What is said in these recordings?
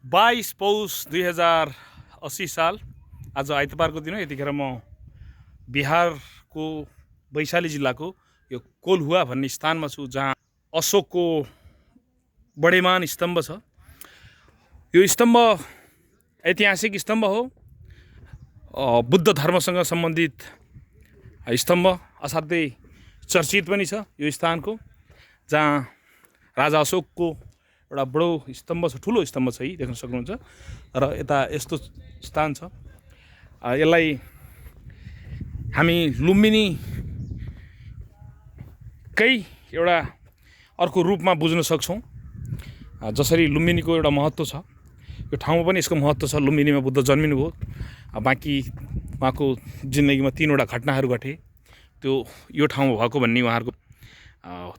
22 पौष 2080 साल आज आइतबारको दिन हो। यतिखेर म बिहारको वैशाली जिल्लाको यो कोल्हुवा भन्ने स्थानमा छु, जहाँ अशोकको बडेमान स्तम्भ छ। यो स्तम्भ ऐतिहासिक स्तम्भ हो, बुद्ध धर्मसँग सम्बन्धित स्तम्भ। असाध्यै चर्चित पनि छ यो स्थानको, जहाँ राजा अशोकको एउटा बडो स्तम्भ छ, ठुलो स्तम्भ छ, यी देख्न सक्नुहुन्छ। र यता यस्तो स्थान छ, यसलाई हामी लुम्बिनीकै एउटा अर्को रूपमा बुझ्न सक्छौँ। जसरी लुम्बिनीको एउटा महत्त्व छ, यो ठाउँमा पनि यसको महत्त्व छ। लुम्बिनीमा बुद्ध जन्मिनुभयो, बाँकी उहाँको जिन्दगीमा 3वटा घटनाहरू घटे, त्यो यो ठाउँमा भएको भन्ने उहाँहरूको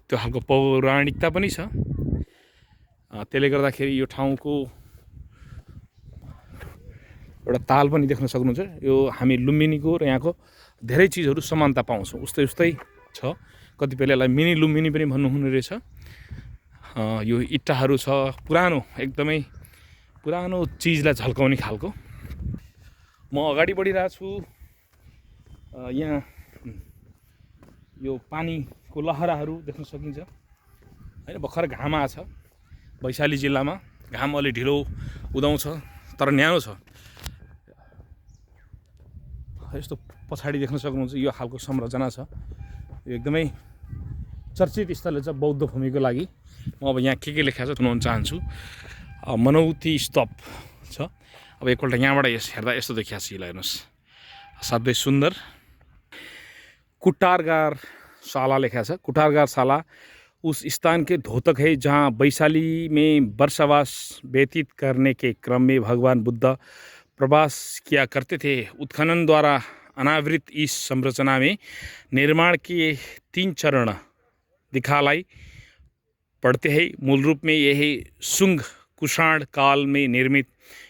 त्यो खालको पौराणिकता पनि छ। त्यसले गर्दाखेरि यो ठाउँको एउटा ताल पनि देख्न सक्नुहुन्छ। यो हामी लुम्बिनीको र यहाँको धेरै चिजहरू समानता पाउँछौँ, उस्तै उस्तै छ। कतिपयले यसलाई मिनी लुम्बिनी पनि भन्नुहुने रहेछ। यो इट्टाहरू छ, पुरानो, एकदमै पुरानो चिजलाई झल्काउने खालको। म अगाडि बढिरहेको छु। यहाँ यो पानीको लहराहरू देख्न सकिन्छ हैन। भर्खर घाम आछ। वैशाली जिल्लामा घाम अलि ढिलो उदाउँछ, तर न्यानो छ। यस्तो पछाडि देख्न सक्नुहुन्छ, यो खालको संरचना छ। यो एकदमै चर्चित स्थल छ बौद्ध भूमिको लागि। म अब यहाँ के लेखेको छ सुनाउन चाहन्छु। मनौती स्तूप छ। अब एकपल्ट यहाँबाट हेर्दा यस्तो देखिया छ। हेर्नुहोस्, असाध्यै सुन्दर। कुटारगार शाला लेखा छ। कुटारगार शाला उस स्थान के द्योतक है जहाँ वैशाली में वर्षावास व्यतीत करने के क्रम में भगवान बुद्ध प्रवास किया करते थे। उत्खनन द्वारा अनावृत इस संरचना में निर्माण के 3 चरण दिखाई पड़ते हैं। मूल रूप में यह शुंग कुषाण काल में निर्मित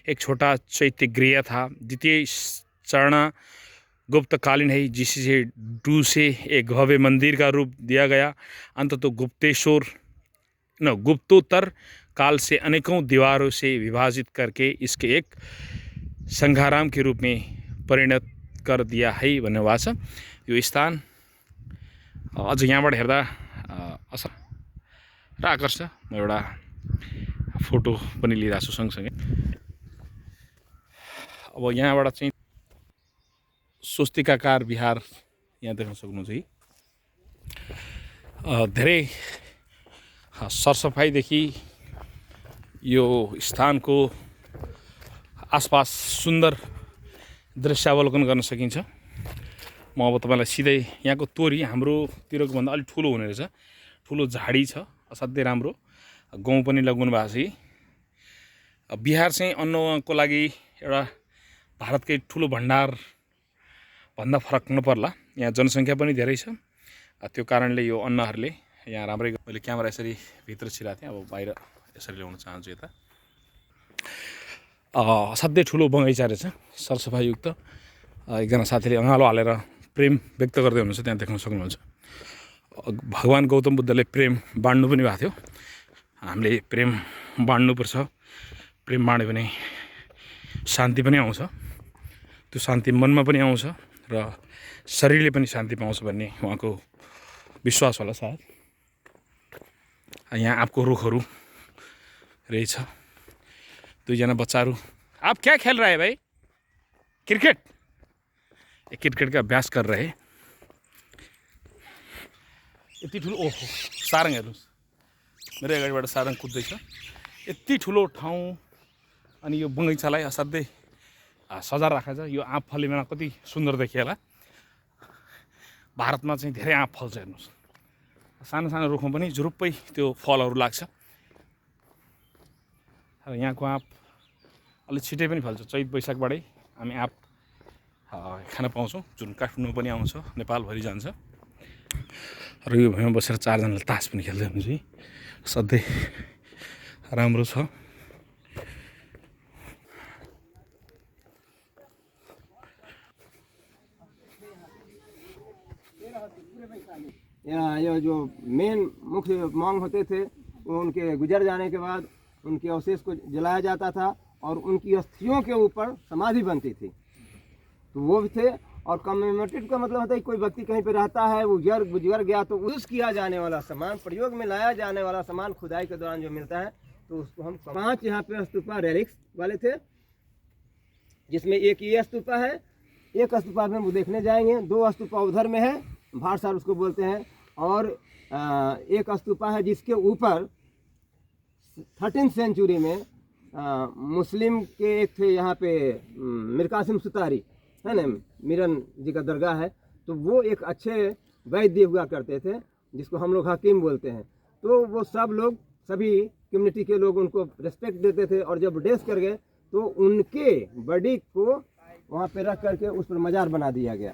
एक छोटा चैत्य गृह था। द्वितीय चरण गुप्तकालीन है, जिसे डूसे एक भव्य मंदिर का रूप दिया गया। अंततः गुप्तोत्तर काल से अनेकों दीवारों से विभाजित करके इसके एक संघाराम के रूप में परिणत कर दिया है भन्ने भएको छ। यो स्थान अझ यहाँबाट हेर्दा असल र आकर्षक। म एउटा फोटो पनि लिइरहेको छु सँगसँगै। अब यहाँबाट चाहिँ स्वस्तिकाकार विहार यहाँ देख्न सक्नुहुन्छ। धेरै सरसफाइदेखि यो स्थानको आसपास सुन्दर दृश्यावलोकन गर्न सकिन्छ। म अब तपाईँलाई सिधै यहाँको तोरी हाम्रोतिरको भन्दा अलिक ठुलो हुने रहेछ। ठुलो झाडी छ, असाध्यै राम्रो। गहुँ पनि लगाउनु भएको छ। बिहार चाहिँ अन्नको लागि एउटा भारतकै ठुलो भण्डार भन्दा फरक नपर्ला। यहाँ जनसङ्ख्या पनि धेरै छ, त्यो कारणले यो अन्नहरूले यहाँ राम्रै। मैले क्यामेरा यसरी भित्र छिराएको थिएँ, अब बाहिर यसरी ल्याउन चाहन्छु। यता असाध्यै ठुलो बगैँचा रहेछ, सरसफाइयुक्त। एकजना साथीले अँगालो हालेर प्रेम व्यक्त गर्दै हुनुहुन्छ, त्यहाँ देख्न सक्नुहुन्छ। भगवान गौतम बुद्धले प्रेम बाँड्नु पनि भएको थियो। हामीले प्रेम बाँड्नुपर्छ। प्रेम बाँड्यो भने शान्ति पनि आउँछ। त्यो शान्ति मनमा पनि आउँछ र शरीरले पनि शान्ति पाउँछ भन्ने उहाँको विश्वास होला सायद। यहाँ आपको रुखहरू रहेछ। 2 जना बच्चाहरू। आप क्या खेल रहे हैं भाई? क्रिकेट। क्रिकेट का अभ्यास कर रहे। यति ठुलो, ओहो, सारङ हेर्नुहोस्, मेरो अगाडिबाट सारङ कुद्दैछ। यति ठुलो ठाउँ अनि यो बगैँचालाई असाध्यै सजाएर राखेको छ। यो आँप फलेमा कति सुन्दर देखिएला। भारतमा चाहिँ धेरै आँप फल्छ। हेर्नुहोस्, सानो सानो रुखमा पनि जुरुप्पै त्यो फलहरू लाग्छ। र यहाँको आँप अलिक छिटै पनि फल्छ। चैत वैशाखबाटै हामी आँप खान पाउँछौँ, जुन काठमाडौँ पनि आउँछ, नेपालभरि जान्छ। र यो भूमिमा बसेर 4 जनाले तास पनि खेल्दै हुनुहुन्छ। असाध्यै राम्रो छ। ये जो मेन मुख्य मांग होते थे, वो उनके गुजर जाने के बाद उनके अवशेष को जलाया जाता था और उनकी अस्थियों के ऊपर समाधि बनती थी, तो वो भी थे। और कमेमोरेटिव का मतलब होता है कोई व्यक्ति कहीं पे रहता है, वो गुजर गया तो यूज़ किया जाने वाला सामान, प्रयोग में लाया जाने वाला सामान खुदाई के दौरान जो मिलता है, तो उसको हम 5 यहाँ पे स्तूपा रेलिक्स वाले थे, जिसमें एक ये स्तूपा है, एक स्तूपा में वो देखने जाएंगे, 2 स्तूपा उधर में है, भाटसाल उसको बोलते हैं, और एक स्तूपा है जिसके ऊपर 13th सेंचुरी में मुस्लिम के एक थे यहाँ पे मीर कासिम सुतारी है ना, मीरन जी का दरगाह है, तो वो एक अच्छे वैद्य हुआ करते थे जिसको हम लोग हकीम बोलते हैं। तो वो सब लोग, सभी कम्युनिटी के लोग उनको रिस्पेक्ट देते थे, और जब डेथ कर गए तो उनके बॉडी को वहाँ पे रख करके उस पर मज़ार बना दिया गया।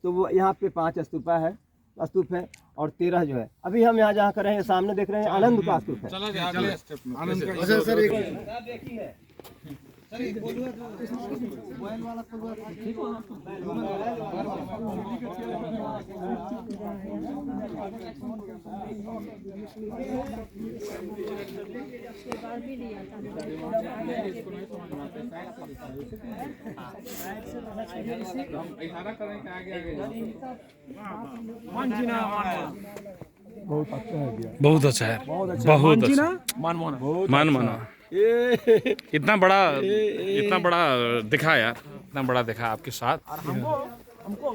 तो वो यहाँ पे 5 स्तूप है और 13 जो है। अभी हम यहाँ जहाँ कर रहे हैं सामने देख रहे हैं आनंद का स्तूप है। अच्छा सर, एक बहुत अच्छा है, बहुत अच्छा। मान माना इतना बड़ा दिखा यार, इतना बड़ा दिखा आपके साथ। हमको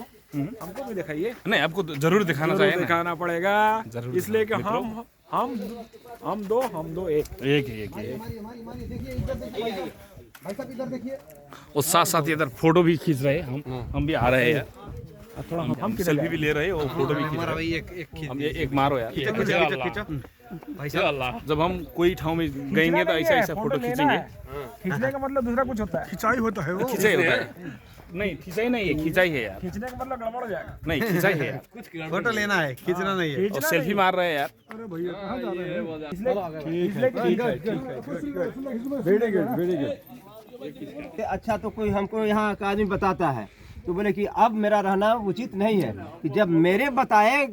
भी दिखाइए। नहीं, आपको तो जरूर दिखाना चाहिए ना। दिखाना पड़ेगा, जरूर इसलिए कि हम दो एक। और साथ साथ इधर फोटो भी खींच रहे हैं, हम भी आ रहे हैं यार, थोड़ा हम सेल्फी भी ले रहे हैं और फोटो भी खींच रहे हैं। हम एक मारो यार, जब हम कोई ठाव में गएंगे तो ऐसा फोटो खींचेंगे। खींचने का मतलब दूसरा कुछ होता है, खिंचाई होता है वो। खिंचाई होता है, नहीं खिंचाई नहीं है, खिंचाई है यार। खींचने का मतलब गड़बड़ हो जाएगा। नहीं, खिंचाई है यार, फोटो लेना है, खींचना नहीं है। और सेल्फी मार रहे हैं यार। अरे भैया कहाँ जा रहे हैं? Very good, very good. अच्छा, तो कोई हमको यहाँ का आदमी बताता है तो बोले कि अब मेरा रहना उचित नहीं है, कि जब मेरे बताए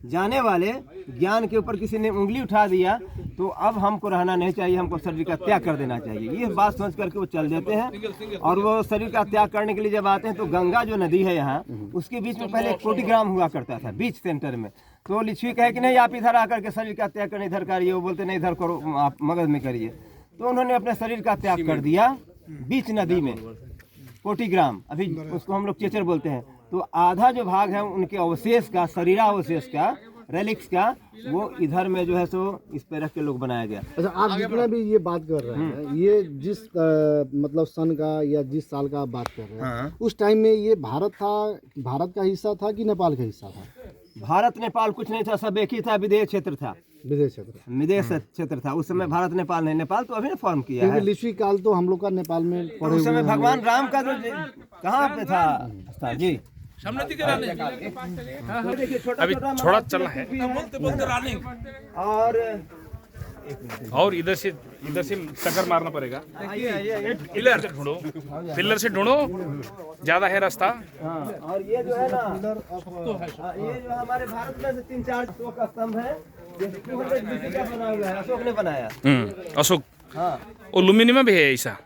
जाने वाले ज्ञान के ऊपर किसी ने उंगली उठा दिया तो अब हमको रहना नहीं चाहिए, हमको शरीर का त्याग कर देना चाहिए। ये बात सोच करके वो चल देते हैं। और वो शरीर का त्याग करने के लिए जब आते हैं तो गंगा जो नदी है यहाँ, उसके बीच में पहले एक प्रोटीग्राम हुआ करता था बीच सेंटर में। तो लिच्छवी कहे कि नहीं, आप इधर आकर के शरीर का त्याग करने इधर करिए, वो बोलते नहीं इधर करो, आप मगध में करिए। तो उन्होंने अपने शरीर का त्याग कर दिया बीच नदी में, पोटीग्राम, अभी उसको हम लोग चेचर बोलते हैं। तो आधा जो भाग है उनके अवशेष का, शरीरावशेष का, रेलिक्स का, वो इधर में जो है सो इस पे रख के लोग बनाया गया। अच्छा, आप जितना भी ये बात कर रहे हैं, ये जिस मतलब सन का या जिस साल का आप बात कर रहे हैं, उस टाइम में ये भारत का हिस्सा था कि नेपाल का हिस्सा था? भारत नेपाल कुछ नहीं था, सब एक ही था, विदेश क्षेत्र था। विदेश क्षेत्र, विदेश क्षेत्र था उस समय। भारत नेपाल नहीं, नेपाल तो अभी ना फॉर्म किया है। लिच्छवी काल तो हम लोग का नेपाल में पड़े उस समय भगवान राम का जो कहाँ पे था स्थान जी, अभी थोड़ा चल रहा है। और इधर से टक्कर मारना पड़ेगा। पिलर से ढूंढो, ज्यादा है रास्ता। और ये जो है ना, ये जो हमारे भारत में से 3-4 का स्तंभ है, ये 200 BC का बना हुआ है, अशोक ने बनाया। अशोक, हाँ, और लुमिनियम भी है ऐसा,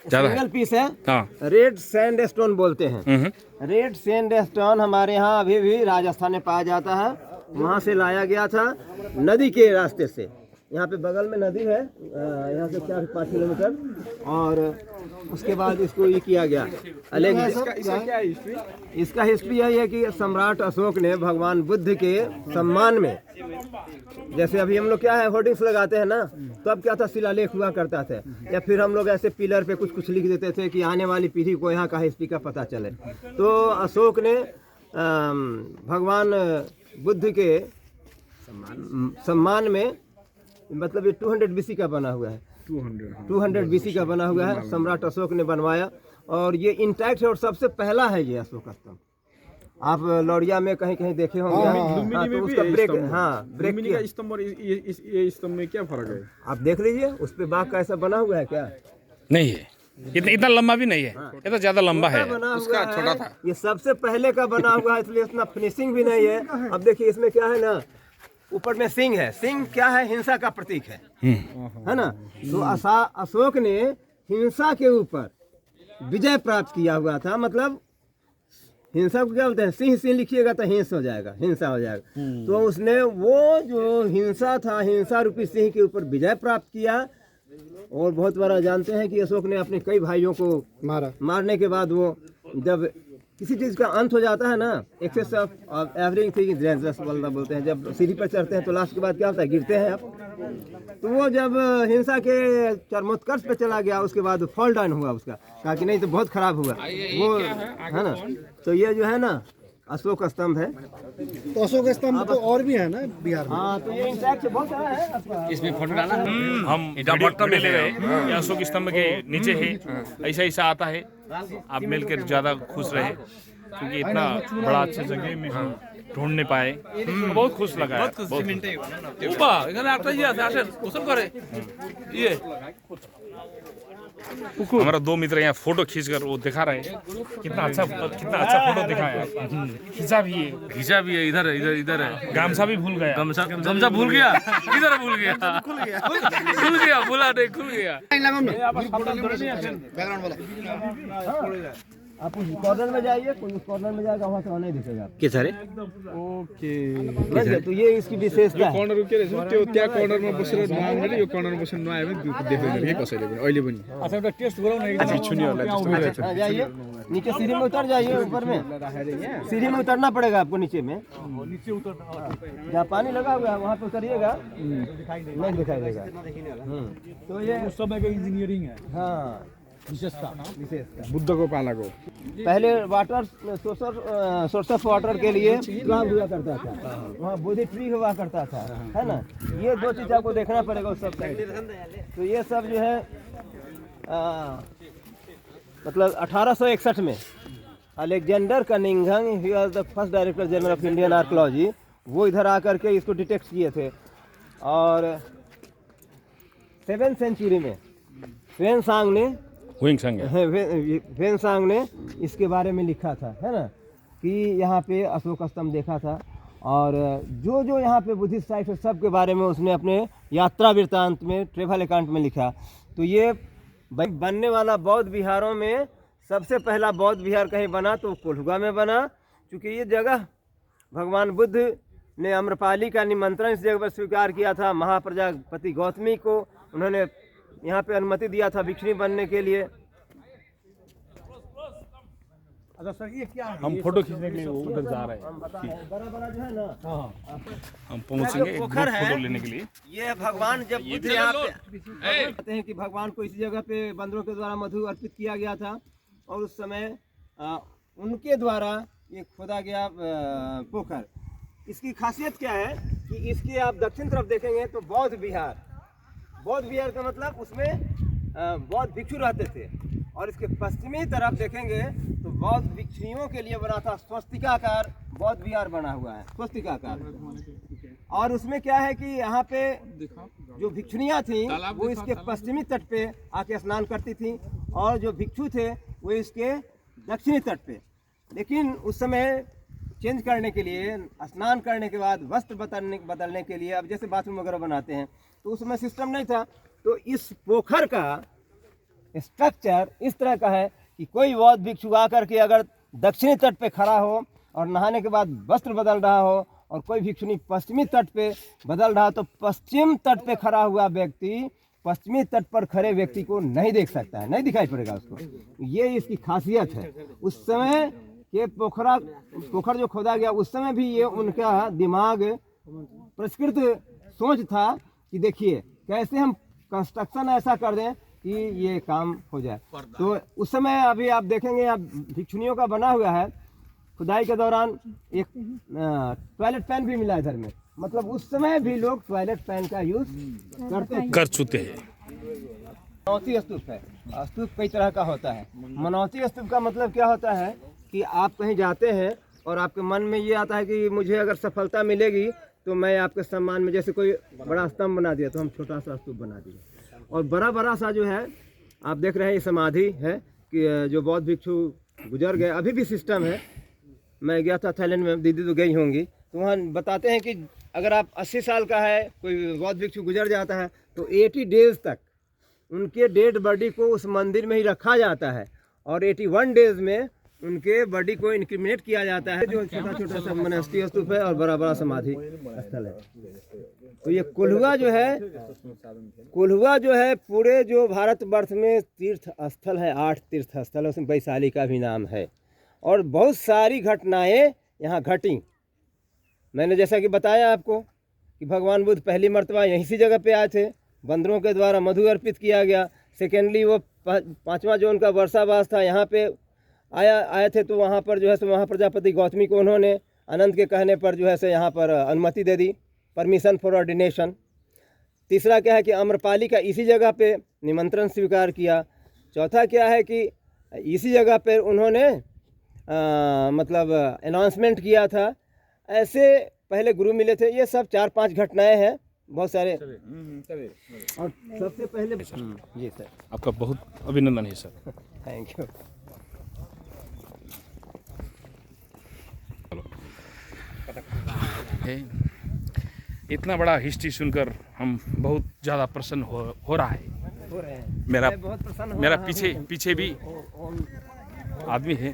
ज्यादा है। सिंगल पीस है। हाँ, रेड सैंडस्टोन बोलते हैं। रेड सैंडस्टोन हमारे यहाँ अभी भी राजस्थान में पाया जाता है। वहाँ से लाया गया था नदी के रास्ते से। यहाँ पे बगल में नदी है, यहाँ से 4-5 किलोमीटर। और उसके बाद इसको ये किया गया अलग। इसका हिस्ट्री यही है कि सम्राट अशोक ने भगवान बुद्ध के सम्मान में, जैसे अभी हम लोग क्या है होर्डिंग्स लगाते हैं ना, तो अब क्या था, शिलालेख हुआ करता था, या फिर हम लोग ऐसे पिलर पे कुछ लिख देते थे कि आने वाली पीढ़ी को यहाँ का हिस्ट्री का पता चले। तो अशोक ने भगवान बुद्ध के सम्मान में, मतलब ये 200 BC का बना हुआ है, 200 BC का बना हुआ है, सम्राट अशोक ने बनवाया। और ये इंटैक्ट है और सबसे पहला है ये अशोक स्तंभ। आप लौरिया में कहीं कहीं देखे होंगे। हाँ, तो उसका ब्रेक किया। स्तंभ और ये स्तंभ में क्या फर्क है? आप देख लीजिए, उस पे बाघ का ऐसा बना हुआ है क्या? नहीं है, इतना लंबा भी नहीं है, ये तो ज्यादा लंबा है। उसका छोटा था, ये सबसे पहले का बना हुआ है, इसलिए इतना फिनिशिंग भी नहीं है। अब देखिए इसमें क्या है ना, ऊपर में सिंह है। सिंह क्या है? हिंसा का प्रतीक है ना। तो अशोक ने हिंसा के ऊपर विजय प्राप्त किया हुआ था। मतलब हिंसा को क्या बोलते हैं, सिंह सिंह लिखिएगा तो हिंस हो जाएगा, हिंसा हो जाएगा। तो उसने वो जो हिंसा था, हिंसा रूपी सिंह के ऊपर विजय प्राप्त किया। और बहुत बार जानते हैं कि अशोक ने अपने कई भाइयों को मारने के बाद वो जब किसी चीज़ का अंत हो जाता है ना, एक्सेस ऑफ एवरीथिंग डेंजरस बोलते हैं, जब सीढ़ी पर चढ़ते हैं तो लास्ट के बाद क्या होता है, गिरते हैं आप। तो वो जब हिंसा के चरमोत्कर्ष पे चला गया, उसके बाद फॉल डाउन हुआ उसका, कहा कि नहीं तो बहुत खराब हुआ वो, है ना। तो ये जो है ना अशोक स्तंभ है। तो अशोक स्तंभ तो और भी है ना बिहार में? हाँ, तो ये इंटैक्ट बहुत सारा है आपका। इसमें फोटो डाला हम वीडियो ले रहे हैं, ये अशोक स्तंभ के नीचे है, ऐसा ऐसा आता है। आप मिलकर ज़्यादा खुश रहे, क्योंकि इतना बड़ा अच्छे जगह में हम ढूंढ नहीं पाए, तो बहुत खुश लगा है। हमारा दो मित्र यहाँ फोटो खींचकर वो दिखा रहे हैं, कितना अच्छा फोटो दिखाया, खींचा भी है, इधर है, गामछा भी भूल गया, गामछा भूल गया, किधर भूल गया, भूला नहीं, खुल गया। आप उस कॉर्नर में जाइए, कोई उस कॉर्नर में जाएगा, वहाँ से वहाँ नहीं दिखेगा। के सारे तो ये इसकी विशेषता है। कर्नर के रहेछ त्यो त्यहाँ कर्नरमा बसेर नआउने यो कर्नरमा बसेर नआयो भने देख्दैन के कसैले पनि अहिले पनि। अच्छा एउटा टेस्ट गरौँ न एकजना छुनीहरुलाई त्यस्तो हाँ, जाइए नीचे सीढ़ी में उतर जाइए, ऊपर में सीढ़ी में उतरना पड़ेगा आपको, नीचे में जहाँ पानी लगा हुआ है वहाँ पे उतरिएगा, नहीं दिखाई देगा। तो ये उस समयको इन्जिनियरिङ है, हाँ विशेषता विशेषता। बुद्धको पालाको। पहले वाटर सोर्स ऑफ वाटर के लिए तालाब हुआ करता था, वहाँ बोधि ट्री हुआ करता था, है ना। ये दो चीज आपको देखना पड़ेगा उस सब साइड। तो ये सब जो है मतलब 1861 में Alexander Cunningham, he was the first director general of Indian archaeology, वो इधर आकर के इसको डिटेक्ट किए थे। और 7वीं सेंचुरी में वेनसांग ने इसके बारे में लिखा था, है ना, कि यहाँ पे अशोक स्तंभ देखा था। और जो जो यहाँ पे बुद्धिस्ट साइट है सब के बारे में उसने अपने यात्रा वृत्तांत में, ट्रेवल अकाउंट में लिखा। तो ये बनने वाला बौद्ध विहारों में सबसे पहला बौद्ध विहार कहीं बना तो कोल्हुआ में बना, क्योंकि ये जगह भगवान बुद्ध ने आम्रपाली का निमंत्रण इस जगह पर स्वीकार किया था। महाप्रजापति गौतमी को उन्होंने यहाँ पे अनुमति दिया था भिक्षुणी बनने के लिए। अच्छा सर, ये क्या है? हम फोटो खींचने के लिए उधर जा रहे हैं, बड़ा बड़ा जो है ना, हम पहुंचेंगे एक पोखर है, फोटो लेने के लिए। ये भगवान जब बुद्ध यहाँ पे कहते हैं कि भगवान को इस जगह पे बंदरों के द्वारा मधु अर्पित किया गया था, और उस समय उनके द्वारा ये खोदा गया पोखर। इसकी खासियत क्या है कि इसके आप दक्षिण तरफ देखेंगे तो बौद्ध विहार का मतलब उसमें बौद्ध भिक्षु रहते थे, और इसके पश्चिमी तरफ देखेंगे तो बौद्ध भिक्षुओं के लिए बना था स्वस्तिकाकार बौद्ध विहार बना हुआ है, स्वस्तिकाकार। और उसमें क्या है कि यहाँ पे जो भिक्षुणियाँ थीं वो इसके पश्चिमी तट पे आके स्नान करती थीं, और जो भिक्षु थे वो इसके दक्षिणी तट पे। लेकिन उस समय चेंज करने के लिए, स्नान करने के बाद वस्त्र बदलने के लिए, अब जैसे बाथरूम वगैरह बनाते हैं तो उस समय सिस्टम नहीं था। तो इस पोखर का स्ट्रक्चर इस तरह का है कि कोई बौद्ध भिक्षु आकर के अगर दक्षिणी तट पे खड़ा हो और नहाने के बाद वस्त्र बदल रहा हो, और कोई भिक्षुनी पश्चिमी तट पे बदल रहा, तो पश्चिम तट पे खड़ा हुआ व्यक्ति पश्चिमी तट पर खड़े व्यक्ति को नहीं देख सकता है, नहीं दिखाई पड़ेगा उसको। ये इसकी खासियत है। उस समय के पोखर जो खोदा गया उस समय भी ये उनका दिमाग परिष्कृत सोच था कि देखिए कैसे हम कंस्ट्रक्शन ऐसा कर दें कि ये काम हो जाए। तो उस समय अभी आप देखेंगे यहाँ भिक्षुनियों का बना हुआ है, खुदाई के दौरान एक टॉयलेट पैन भी मिला इधर में, मतलब उस समय भी लोग टॉयलेट पैन का यूज कर चुके हैं। मनौती स्तूप है। स्तूप कई तरह का होता है। मनौती स्तूप का मतलब क्या होता है कि आप कहीं जाते हैं और आपके मन में ये आता है कि मुझे अगर सफलता मिलेगी तो मैं आपके सम्मान में, जैसे कोई बड़ा स्तंभ बना दिया तो हम छोटा सा स्तूप बना दिए। और बड़ा सा जो है आप देख रहे हैं ये समाधि है कि जो बौद्ध भिक्षु गुजर गए, अभी भी सिस्टम है। मैं गया था थाईलैंड में, दीदी तो गई होंगी, तो वहाँ बताते हैं कि अगर आप 80 साल का है कोई बौद्ध भिक्षु गुजर जाता है तो 80 डेज तक उनके डेड बॉडी को उस मंदिर में ही रखा जाता है और 81 डेज में उनके बॉडी को इंक्रिमिनेट किया जाता है। जो छोटा छोटा सा मोनेस्ट्री स्तूप है और बड़ा बड़ा समाधि स्थल है। तो ये कोल्हुआ जो है पूरे जो भारतवर्ष में तीर्थ स्थल है, 8 तीर्थ स्थल है, उसमें वैशाली का भी नाम है और बहुत सारी घटनाएं यहाँ घटी। मैंने जैसा कि बताया आपको कि भगवान बुद्ध पहली मर्तबा यहीं सी जगह पे आए थे, बंदरों के द्वारा मधु अर्पित किया गया। सेकेंडली वो 5वां जो उनका वर्षावास था यहाँ पे आए थे, तो वहाँ पर जो है सो महाप्रजापति गौतमी को उन्होंने आनंद के कहने पर जो है सो यहाँ पर अनुमति दे दी, परमिशन फॉर ऑर्डिनेशन। तीसरा क्या है कि आम्रपाली का इसी जगह पे निमंत्रण स्वीकार किया। चौथा क्या है कि इसी जगह पे उन्होंने मतलब अनाउंसमेंट किया था। ऐसे पहले गुरु मिले थे। ये सब 4-5 घटनाएं हैं, बहुत सारे। और सबसे पहले जी सर, आपका बहुत अभिनंदन है सर। Thank you. इतना बड़ा हिस्ट्री सुनकर हम बहुत ज़्यादा प्रसन्न हो रहा है। हो रहे हैं, मेरा मैं बहुत प्रसन्न हो मेरा रहा पीछे भी आदमी है।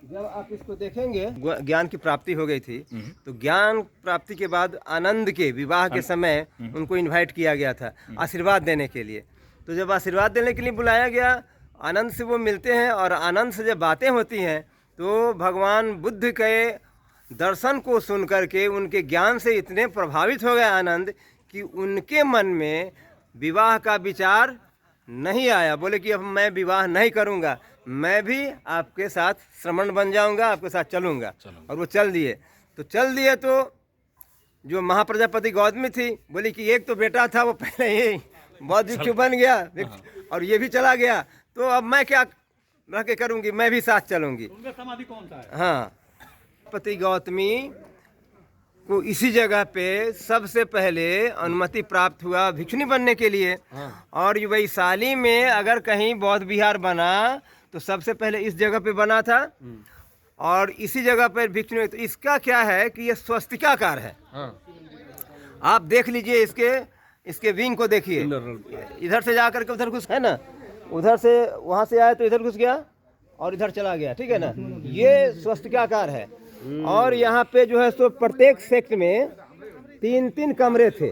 जब आप इसको देखेंगे, ज्ञान की प्राप्ति हो गई थी, तो ज्ञान प्राप्ति के बाद आनंद के विवाह के समय उनको इनवाइट किया गया था आशीर्वाद देने के लिए। तो जब आशीर्वाद देने के लिए बुलाया गया, आनंद से वो मिलते हैं और आनंद से जब बातें होती हैं तो भगवान बुद्ध के दर्शन को सुन करके उनके ज्ञान से इतने प्रभावित हो गए आनंद कि उनके मन में विवाह का विचार नहीं आया। बोले कि अब मैं विवाह नहीं करूँगा, मैं भी आपके साथ श्रमण बन जाऊंगा, आपके साथ चलूंगा। और वो चल दिए। तो जो महाप्रजापति गौतमी थी, बोली कि एक तो बेटा था वो पहले ही बौद्ध भिक्षु बन गया और ये भी चला गया, तो अब मैं क्या रह के करूंगी, मैं भी साथ चलूंगी। उनका समाधि कौन सा है? हाँ, पति गौतमी को इसी जगह पे सबसे पहले अनुमति प्राप्त हुआ भिक्षुनी बनने के लिए। और वैशाली में अगर कहीं बौद्ध विहार बना तो सबसे पहले इस जगह पे बना था और इसी जगह पर भिक्षुनी। तो इसका क्या है कि ये स्वस्तिकाकार है। आप देख लीजिए, इसके विंग को देखिए, इधर से जाकर के उधर घुस है ना, उधर से वहाँ से आया तो इधर घुस गया और इधर चला गया, ठीक है ना। ये स्वस्तिकाकार है। और यहाँ पे जो है सो प्रत्येक सेक्ट में 3-3 कमरे थे,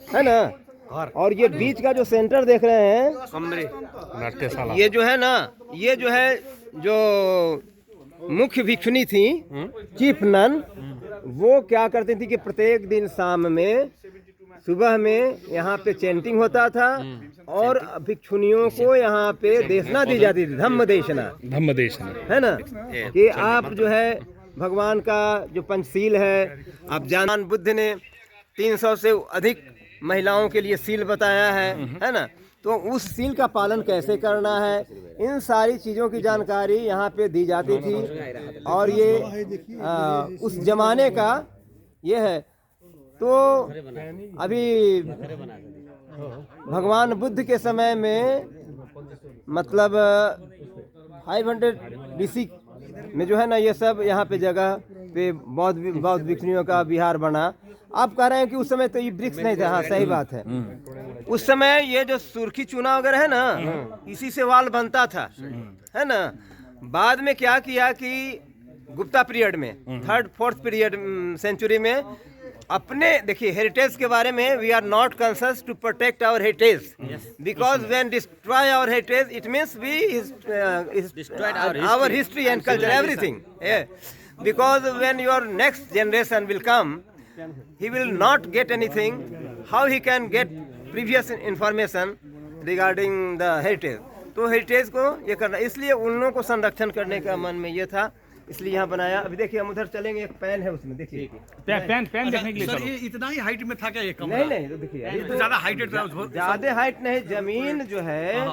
है ना। और ये बीच का जो सेंटर देख रहे हैं कमरे, ये जो है ना, ये जो है जो मुख्य भिक्षुनी थी, चीफ नन, वो क्या करती थी कि प्रत्येक दिन शाम में, सुबह में यहाँ पे चैंटिंग होता था और भिक्षुनियों को यहाँ पे देशना दी जाती थी, धम्म देशना, है ना, कि आप जो है भगवान का जो पंचशील है, आप जान बुद्ध ने 300 से अधिक महिलाओं के लिए सील बताया है ना। तो उस सील का पालन कैसे करना है, इन सारी चीज़ों की जानकारी यहाँ पे दी जाती थी। और ये उस जमाने का ये है। तो अभी भगवान बुद्ध के समय में मतलब 500 BC में जो है ना, ये सब यहाँ पे जगह पे बौद्ध भिक्षुनियों का विहार बना। आप कह रहे हैं कि उस समय तो ये वृक्ष नहीं था। हाँ, सही बात है। उस समय ये जो सुर्खी चूना वगैरह है ना, इसी से वाल बनता था, है ना। बाद में क्या किया कि गुप्ता पीरियड में, 3rd-4th पीरियड सेंचुरी में, अपने देखिए हेरिटेज के बारे में, we are not conscious to protect our heritage, because when destroy our heritage it means we destroyed our history and culture, everything. Because when your next generation will come, he will not get anything, how he can get previous information regarding the heritage। तो heritage को ये करना, इसलिए उन लोगों को संरक्षण करने का मन में ये था, इसलिए यहाँ बनाया। अभी देखिए हम उधर चलेंगे, एक पैन है उसमें, देखिए पैन देखने के लिए सर, ये इतना ही हाइट में था क्या ये कमरा? नहीं, तो देखिए ज्यादा हाइटेड था, ज्यादा हाइट नहीं, जमीन जो है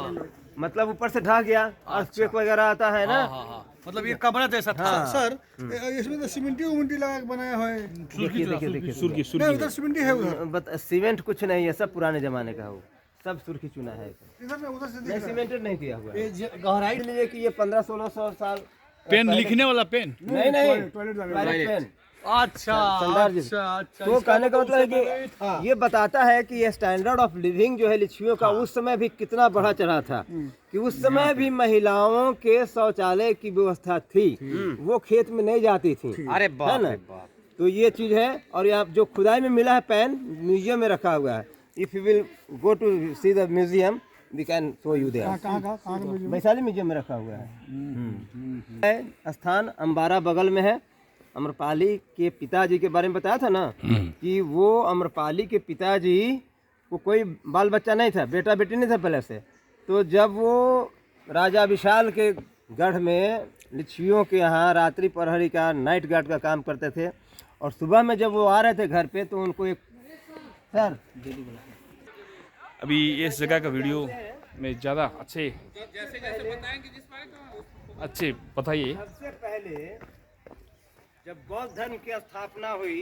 मतलब ऊपर से ढह गया, अर्थक्वेक वगैरह आता है ना, मतलब ये कमरा जैसा था। सर इसमें तो सीमेंटी लगा के बनाया है। देखिए सुर्खी नहीं, उधर सीमेंटी है उधर। सीमेंट कुछ नहीं है, सब पुराने जमाने का हो, सब सुर्खी चूना है, इधर से उधर से नहीं सीमेंटेड नहीं किया हुआ है। गहराई लिए कि ये 1500-1600 साल। पेन लिखने वाला पेन? नहीं, टॉयलेट लगा टॉयलेट पेन, संडास जी से। तो कहने का मतलब है कि ये बताता है कि ये स्टैंडर्ड ऑफ लिविंग जो है लिच्छवियों का उस समय भी कितना बढ़ा चढ़ा था, कि उस समय भी महिलाओं के शौचालय की व्यवस्था थी, वो खेत में नहीं जाती थी। अरे बाप रे बाप। तो ये चीज है। और यहाँ जो खुदाई में मिला है पैन म्यूजियम में रखा हुआ है। If you will go to see the museum we can show you there. Vaishali museum में रखा हुआ है। स्थान अम्बारा बगल में है। अम्रपाली के पिताजी के बारे में बताया था ना कि वो अम्रपाली के पिताजी को कोई बाल बच्चा नहीं था, बेटा बेटी नहीं था पहले से। तो जब वो राजा विशाल के गढ़ में लिच्छवियों के यहाँ रात्रि प्रहरी का नाइट गार्ड का काम करते थे, और सुबह में जब वो आ रहे थे घर पे तो उनको एक सर अभी इस जगह का वीडियो में ज़्यादा अच्छे बताइए। सबसे पहले जब बौद्ध धर्म की स्थापना हुई,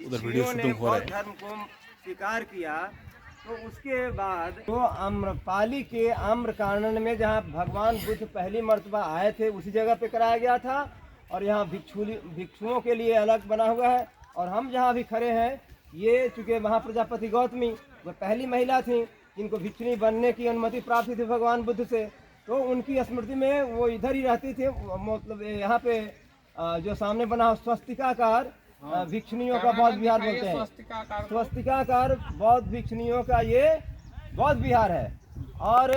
उधर वीडियो ऋषियों ने शूटिंग हो रहा है। बौद्ध धर्म को स्वीकार किया, तो उसके बाद तो आम्रपाली के आम्रकानन में जहाँ भगवान बुद्ध पहली मर्तबा आए थे उसी जगह पे कराया गया था। और यहाँ भिक्षुओं के लिए अलग बना हुआ है। और हम जहाँ भी खड़े हैं, ये चूँकि महाप्रजापति गौतमी वो पहली महिला थी जिनको भिक्षुणी बनने की अनुमति प्राप्त थी भगवान बुद्ध से, तो उनकी स्मृति में वो इधर ही रहती थी। मतलब यहाँ पे जो सामने बना हो स्वस्तिकाकार भिक्षुणियों का बौद्ध विहार बोलते हैं। स्वस्तिकाकार बौद्ध भिक्षुणियों का ये बौद्ध विहार है। और